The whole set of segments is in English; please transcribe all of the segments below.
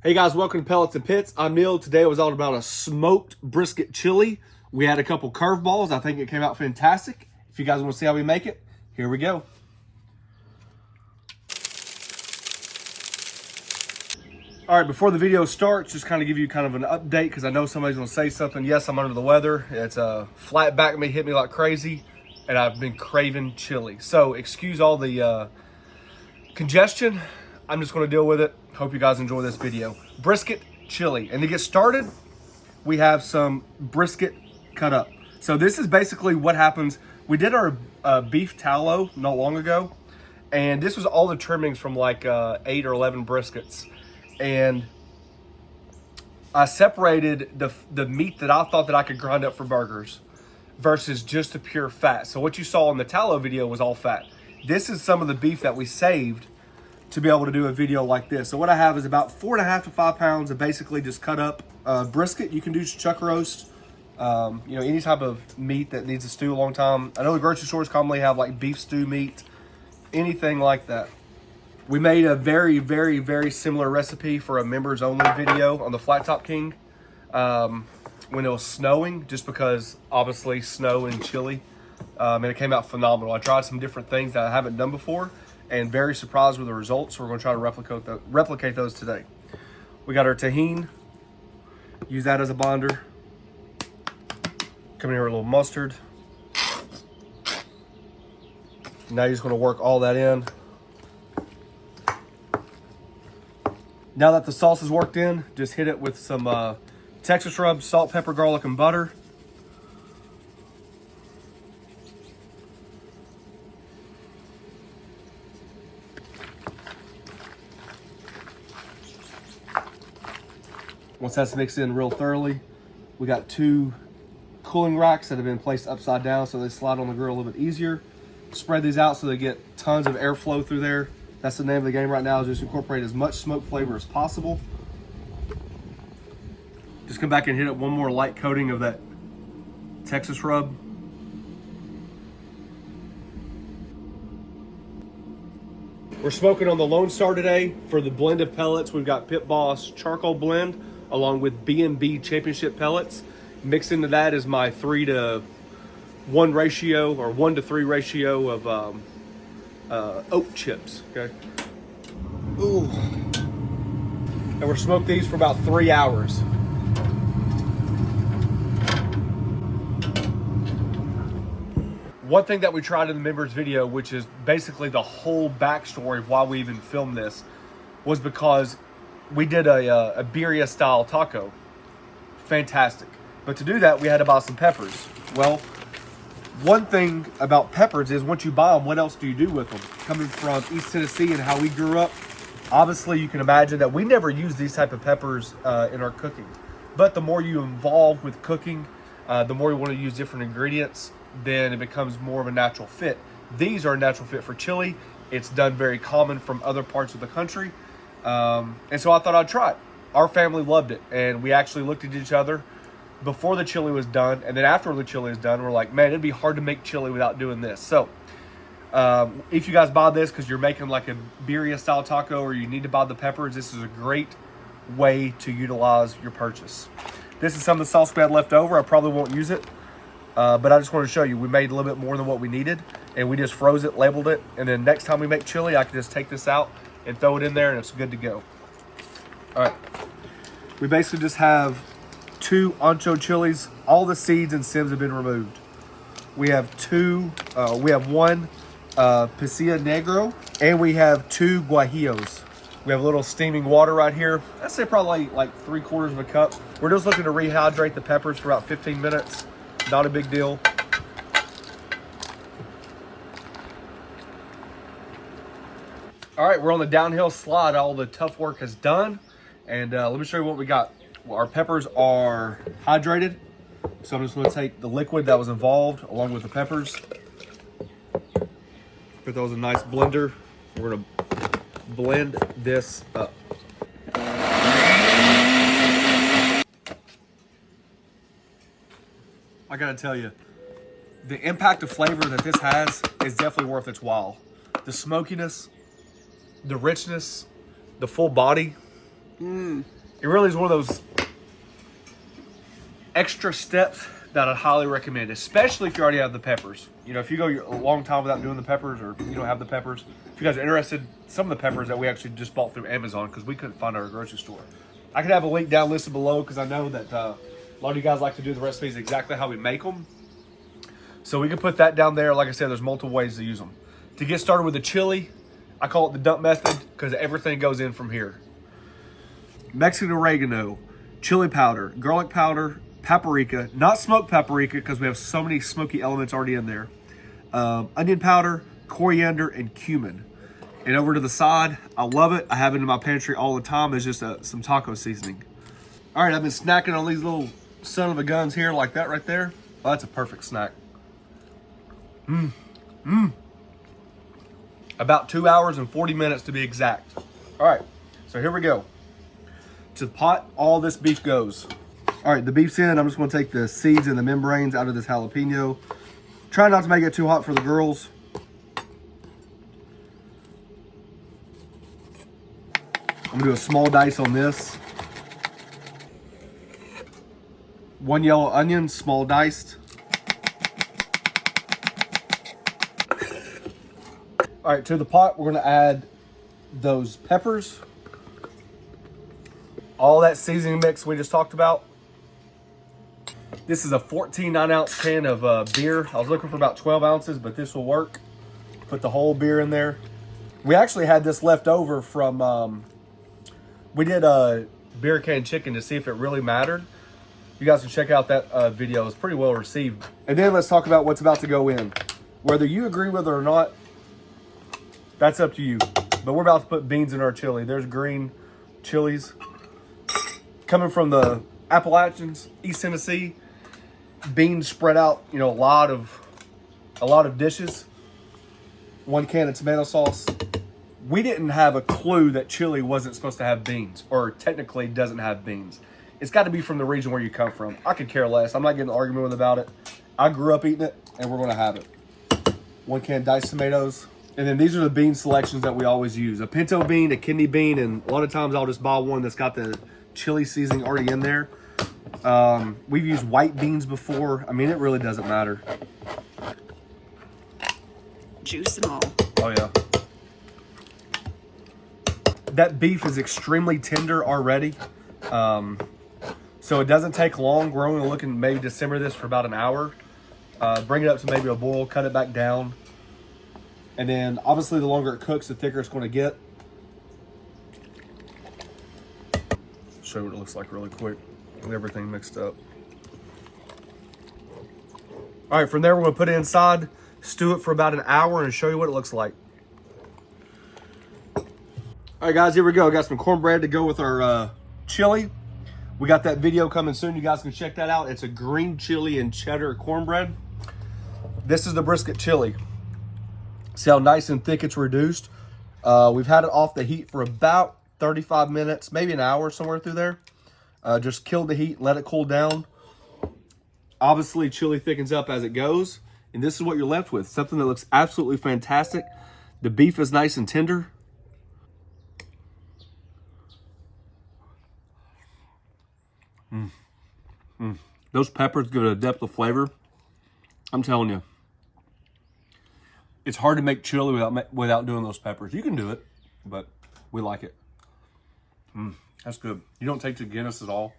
Hey guys, welcome to Pellets and Pits. I'm Neil. Today it was all about a smoked brisket chili. We had a couple curveballs. I think it came out fantastic. If you guys want to see how we make it, here we go. All right, before the video starts, just kind of give you kind of an update because I know somebody's going to say something. Yes, I'm under the weather. It's a flat back me, hit me like crazy, and I've been craving chili. So excuse all the congestion. I'm just going to deal with it. Hope you guys enjoy this video. Brisket chili. And to get started, we have some brisket cut up. So this is basically what happens. We did our beef tallow not long ago, and this was all the trimmings from like 8 or 11 briskets. And I separated the meat that I thought that I could grind up for burgers versus just the pure fat. So what you saw in the tallow video was all fat. This is some of the beef that we saved to be able to do a video like this. So what I have is about 4.5 to 5 pounds of basically just cut up brisket. You can do chuck roast, any type of meat that needs to stew a long time. I know the grocery stores commonly have like beef stew meat, anything like that. We made a very, very, very similar recipe for a members only video on the Flat Top King when it was snowing, just because obviously snow and chili, and it came out phenomenal. I tried some different things that I haven't done before and very surprised with the results. So we're going to try to replicate those today. We got our Tajin. Use that as a binder. Come in here with a little mustard. Now you're just going to work all that in. Now that the sauce is worked in, just hit it with some Texas rub, salt, pepper, garlic, and butter. Once that's mixed in real thoroughly, we got 2 cooling racks that have been placed upside down so they slide on the grill a little bit easier. Spread these out so they get tons of airflow through there. That's the name of the game right now, is just incorporate as much smoke flavor as possible. Just come back and hit it one more light coating of that Texas rub. We're smoking on the Lone Star today. For the blend of pellets, we've got Pit Boss charcoal blend along with B&B championship pellets. Mixed into that is my 3 to 1 ratio or 1 to 3 ratio of oat chips. Okay. Ooh. And we're smoked these for about 3 hours. One thing that we tried in the members video, which is basically the whole backstory of why we even filmed this, was because we did a birria style taco. Fantastic. But to do that, we had to buy some peppers. Well, one thing about peppers is once you buy them, what else do you do with them? Coming from East Tennessee and how we grew up, obviously you can imagine that we never use these type of peppers in our cooking. But the more you involve with cooking, the more you want to use different ingredients, then it becomes more of a natural fit. These are a natural fit for chili. It's done very common from other parts of the country. And so I thought I'd try it. Our family loved it. And we actually looked at each other before the chili was done. And then after the chili is done, we're like, man, it'd be hard to make chili without doing this. So if you guys buy this because you're making like a birria style taco or you need to buy the peppers, this is a great way to utilize your purchase. This is some of the sauce we had left over. I probably won't use it. But I just wanted to show you, we made a little bit more than what we needed, and we just froze it, labeled it, and then next time we make chili, I can just take this out and throw it in there, and it's good to go. All right. We basically just have 2 ancho chilies. All the seeds and stems have been removed. We have 1 pasilla negro, and we have 2 guajillos. We have a little steaming water right here. I'd say probably like 3/4 of a cup. We're just looking to rehydrate the peppers for about 15 minutes. Not a big deal. All right, we're on the downhill slide. All the tough work is done. And let me show you what we got. Well, our peppers are hydrated. So I'm just gonna take the liquid that was involved along with the peppers. Put those in a nice blender. We're gonna blend this up. I gotta tell you, the impact of flavor that this has is definitely worth its while. The smokiness, the richness, the full body, It really is one of those extra steps that I'd highly recommend, especially if you already have the peppers. You know, if you go a long time without doing the peppers, or you don't have the peppers, if you guys are interested, some of the peppers that we actually just bought through Amazon because we couldn't find our grocery store. I could have a link down listed below because I know that a lot of you guys like to do the recipes exactly how we make them. So we can put that down there. Like I said, there's multiple ways to use them. To get started with the chili, I call it the dump method because everything goes in from here. Mexican oregano, chili powder, garlic powder, paprika, not smoked paprika because we have so many smoky elements already in there. Onion powder, coriander, and cumin. And over to the side, I love it. I have it in my pantry all the time. It's just some taco seasoning. All right, I've been snacking on these little son of a guns here like that right there. Oh, that's a perfect snack. About 2 hours and 40 minutes to be exact. All right, so here we go. To the pot, all this beef goes. All right, the beef's in. I'm just gonna take the seeds and the membranes out of this jalapeno. Try not to make it too hot for the girls. I'm gonna do a small dice on this. 1 yellow onion, small diced. All right, to the pot, we're gonna add those peppers. All that seasoning mix we just talked about. This is a 14 9-ounce can of beer. I was looking for about 12 ounces, but this will work. Put the whole beer in there. We actually had this left over from, we did a beer can chicken to see if it really mattered. You guys can check out that video. It's pretty well received. And then let's talk about what's about to go in. Whether you agree with it or not, that's up to you. But we're about to put beans in our chili. There's green chilies. Coming from the Appalachians, East Tennessee, beans spread out, you know, a lot of dishes. 1 can of tomato sauce. We didn't have a clue that chili wasn't supposed to have beans, or technically doesn't have beans. It's got to be from the region where you come from. I could care less. I'm not getting an argument with about it. I grew up eating it, and we're going to have it. 1 can diced tomatoes. And then these are the bean selections that we always use. A pinto bean, a kidney bean, and a lot of times I'll just buy one that's got the chili seasoning already in there. We've used white beans before. I mean, it really doesn't matter. Juice and all. Oh, yeah. That beef is extremely tender already. So it doesn't take long. We're only looking maybe to simmer this for about an hour. Bring it up to maybe a boil, cut it back down. And then obviously the longer it cooks, the thicker it's going to get. Show you what it looks like really quick with everything mixed up. All right, from there we're going to put it inside, stew it for about an hour, and show you what it looks like. All right, guys, here we go. Got some cornbread to go with our chili. We got that video coming soon. You guys can check that out. It's a green chili and cheddar cornbread. This is the brisket chili. See how nice and thick it's reduced. We've had it off the heat for about 35 minutes, maybe an hour, somewhere through there. Just killed the heat, let it cool down. Obviously, chili thickens up as it goes. And this is what you're left with. Something that looks absolutely fantastic. The beef is nice and tender. Those peppers give it a depth of flavor. I'm telling you. It's hard to make chili without doing those peppers. You can do it, but we like it. That's good. You don't take to Guinness at all.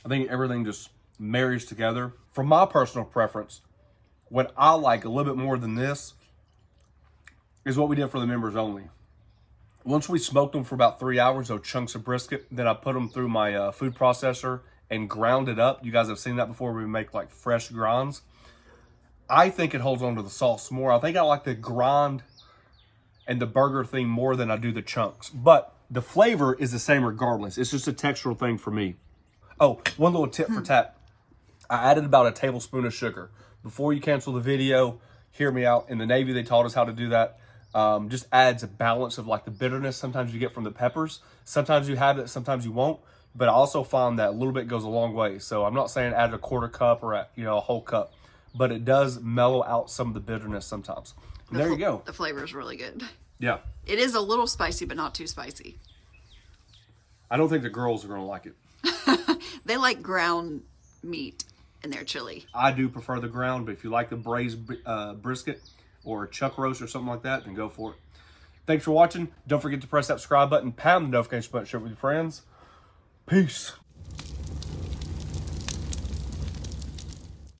I think everything just marries together. For my personal preference, what I like a little bit more than this is what we did for the members only. Once we smoked them for about 3 hours, those chunks of brisket, then I put them through my food processor and ground it up. You guys have seen that before. We make like fresh grinds. I think it holds on to the sauce more. I think I like the grind and the burger thing more than I do the chunks. But the flavor is the same regardless. It's just a textural thing for me. Oh, one little tip for Tap. I added about a tablespoon of sugar. Before you cancel the video, hear me out. In the Navy, they taught us how to do that. Just adds a balance of like the bitterness sometimes you get from the peppers. Sometimes you have it, sometimes you won't. But I also found that a little bit goes a long way. So I'm not saying add a 1/4 cup or a whole cup. But it does mellow out some of the bitterness sometimes. And there you go. The flavor is really good. Yeah. It is a little spicy, but not too spicy. I don't think the girls are gonna like it. They like ground meat in their chili. I do prefer the ground, but if you like the braised brisket or chuck roast or something like that, then go for it. Thanks for watching. Don't forget to press that subscribe button, pound the notification button, share it with your friends. Peace.